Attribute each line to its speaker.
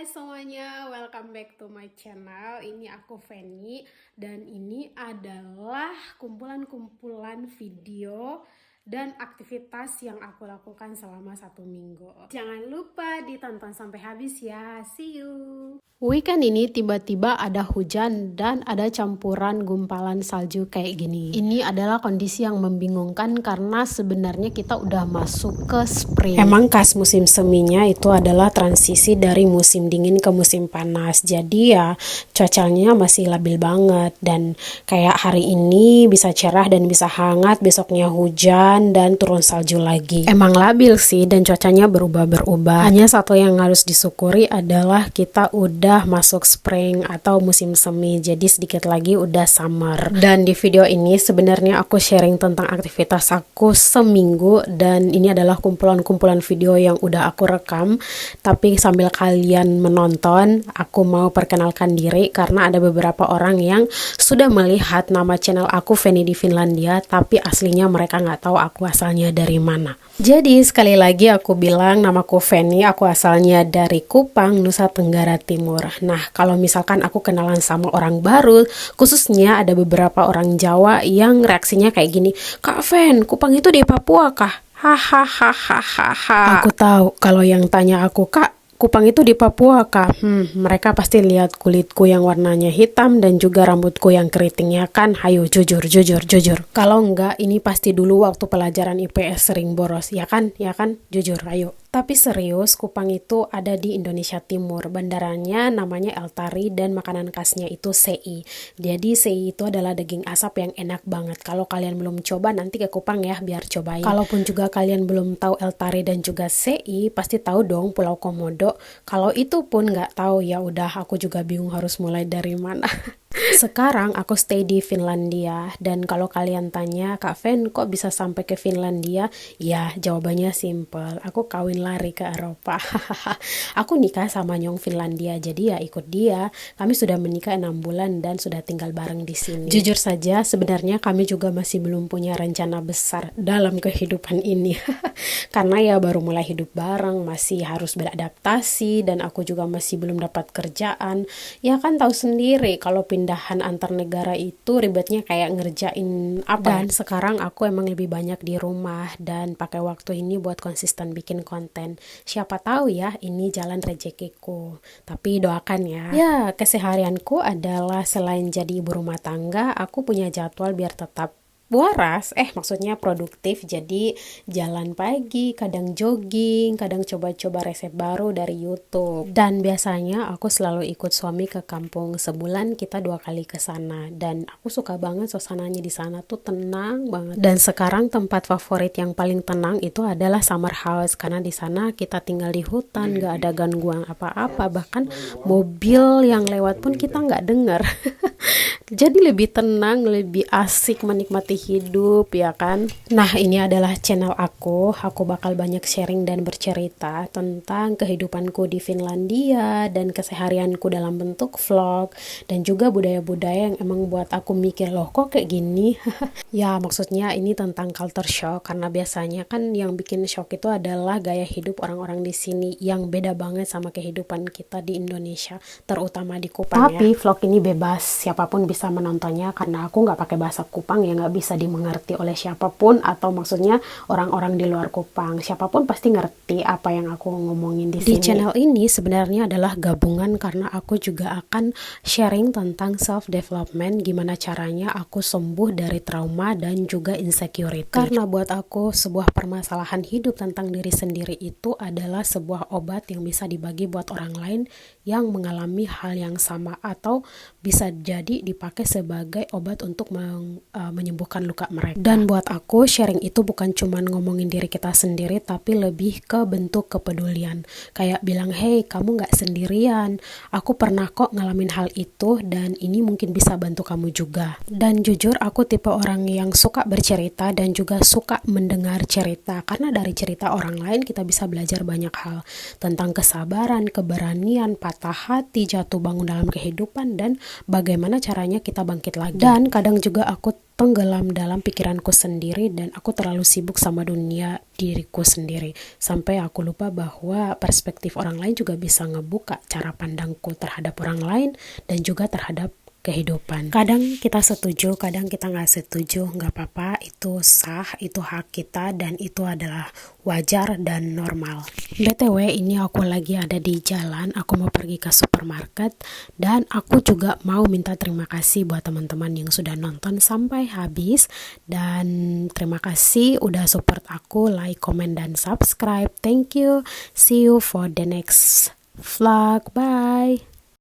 Speaker 1: Hai semuanya, welcome back to my channel. Ini aku Feni dan ini adalah kumpulan-kumpulan video dan aktivitas yang aku lakukan selama 1 minggu. Jangan lupa ditonton sampai habis ya. See you. Weekend ini tiba-tiba ada hujan dan ada campuran gumpalan salju kayak gini. Ini adalah kondisi yang membingungkan karena sebenarnya kita udah masuk ke spring. Emang khas musim seminya itu adalah transisi dari musim dingin ke musim panas. Jadi ya cuacanya masih labil banget dan kayak hari ini bisa cerah dan bisa hangat, besoknya hujan dan turun salju lagi. Emang labil sih dan cuacanya berubah-berubah. Hanya satu yang harus disyukuri adalah kita udah masuk spring atau musim semi, jadi sedikit lagi udah summer. Dan di video ini sebenarnya aku sharing tentang aktivitas aku seminggu dan ini adalah kumpulan-kumpulan video yang udah aku rekam. Tapi sambil kalian menonton, aku mau perkenalkan diri karena ada beberapa orang yang sudah melihat nama channel aku Feni di Finlandia, tapi aslinya mereka nggak tahu aku asalnya dari mana. Jadi sekali lagi aku bilang namaku Feni, aku asalnya dari Kupang, Nusa Tenggara Timur. Nah kalau misalkan aku kenalan sama orang baru, khususnya ada beberapa orang Jawa yang reaksinya kayak gini, "Kak Fen, Kupang itu di Papua kah?" Hahaha. Aku tahu kalau yang tanya aku, "Kak, Kupang itu di Papua kah?" Mereka pasti lihat kulitku yang warnanya hitam dan juga rambutku yang keriting, ya kan? Hayo jujur. Kalau enggak, ini pasti dulu waktu pelajaran IPS sering boros, ya kan? Jujur, ayo. Tapi serius, Kupang itu ada di Indonesia Timur. Bandaranya namanya El Tari dan makanan khasnya itu sei. Jadi sei itu adalah daging asap yang enak banget. Kalau kalian belum coba, nanti ke Kupang ya biar cobain. Kalaupun juga kalian belum tahu El Tari dan juga sei, pasti tahu dong Pulau Komodo. Kalau itu pun nggak tahu, ya udah aku juga bingung harus mulai dari mana. Sekarang aku stay di Finlandia dan kalau kalian tanya, "Kak Fen, kok bisa sampai ke Finlandia?" Ya, jawabannya simple. Aku kawin lari ke Eropa. Aku nikah sama nyong Finlandia, jadi ya ikut dia. Kami sudah menikah 6 bulan dan sudah tinggal bareng di sini. Jujur saja, sebenarnya kami juga masih belum punya rencana besar dalam kehidupan ini. Karena ya baru mulai hidup bareng, masih harus beradaptasi dan aku juga masih belum dapat kerjaan. Ya kan tahu sendiri kalau pindahan antar negara itu ribetnya kayak ngerjain apa. Dan sekarang aku emang lebih banyak di rumah dan pakai waktu ini buat konsisten bikin konten. Siapa tahu ya ini jalan rezekiku. Tapi doakan ya. Ya, keseharianku adalah selain jadi ibu rumah tangga, aku punya jadwal biar tetap waras, maksudnya produktif. Jadi jalan pagi, kadang jogging, kadang coba-coba resep baru dari YouTube. Dan biasanya aku selalu ikut suami ke kampung, sebulan kita 2 kali ke sana. Dan aku suka banget suasananya di sana tuh tenang banget. Dan sekarang tempat favorit yang paling tenang itu adalah summer house karena di sana kita tinggal di hutan, gak ada gangguan apa-apa, bahkan mobil yang lewat pun kita nggak dengar. Jadi lebih tenang, lebih asik menikmati hidup, ya kan? Nah, ini adalah channel aku. Aku bakal banyak sharing dan bercerita tentang kehidupanku di Finlandia dan keseharianku dalam bentuk vlog dan juga budaya-budaya yang emang buat aku mikir, loh kok kayak gini? Ya, maksudnya ini tentang culture shock karena biasanya kan yang bikin shock itu adalah gaya hidup orang-orang di sini yang beda banget sama kehidupan kita di Indonesia, terutama di Kupang. Tapi vlog ini bebas, siapapun bisa menontonnya karena aku nggak pakai bahasa Kupang, ya nggak bisa dimengerti oleh siapapun, atau maksudnya orang-orang di luar Kupang. Siapapun pasti ngerti apa yang aku ngomongin di sini. Di channel ini sebenarnya adalah gabungan karena aku juga akan sharing tentang self development, gimana caranya aku sembuh dari trauma dan juga insecurity. Karena buat aku sebuah permasalahan hidup tentang diri sendiri itu adalah sebuah obat yang bisa dibagi buat orang lain yang mengalami hal yang sama, atau bisa jadi dipakai sebagai obat untuk menyembuhkan luka mereka. Dan buat aku sharing itu bukan cuma ngomongin diri kita sendiri, tapi lebih ke bentuk kepedulian. Kayak bilang, "Hey, kamu gak sendirian, aku pernah kok ngalamin hal itu dan ini mungkin bisa bantu kamu juga." Dan jujur aku tipe orang yang suka bercerita dan juga suka mendengar cerita, karena dari cerita orang lain kita bisa belajar banyak hal tentang kesabaran, keberanian, patah hati, jatuh bangun dalam kehidupan, dan bagaimana caranya rasanya kita bangkit lagi. Dan kadang juga aku tenggelam dalam pikiranku sendiri dan aku terlalu sibuk sama dunia diriku sendiri sampai aku lupa bahwa perspektif orang lain juga bisa ngebuka cara pandangku terhadap orang lain dan juga terhadap kehidupan. Kadang kita setuju, kadang kita nggak setuju, nggak apa-apa, itu sah, itu hak kita dan itu adalah wajar dan normal. BTW ini aku lagi ada di jalan, aku mau pergi ke supermarket dan aku juga mau minta terima kasih buat teman-teman yang sudah nonton sampai habis dan terima kasih udah support aku, like, comment, dan subscribe. Thank you. See you for the next vlog. Bye.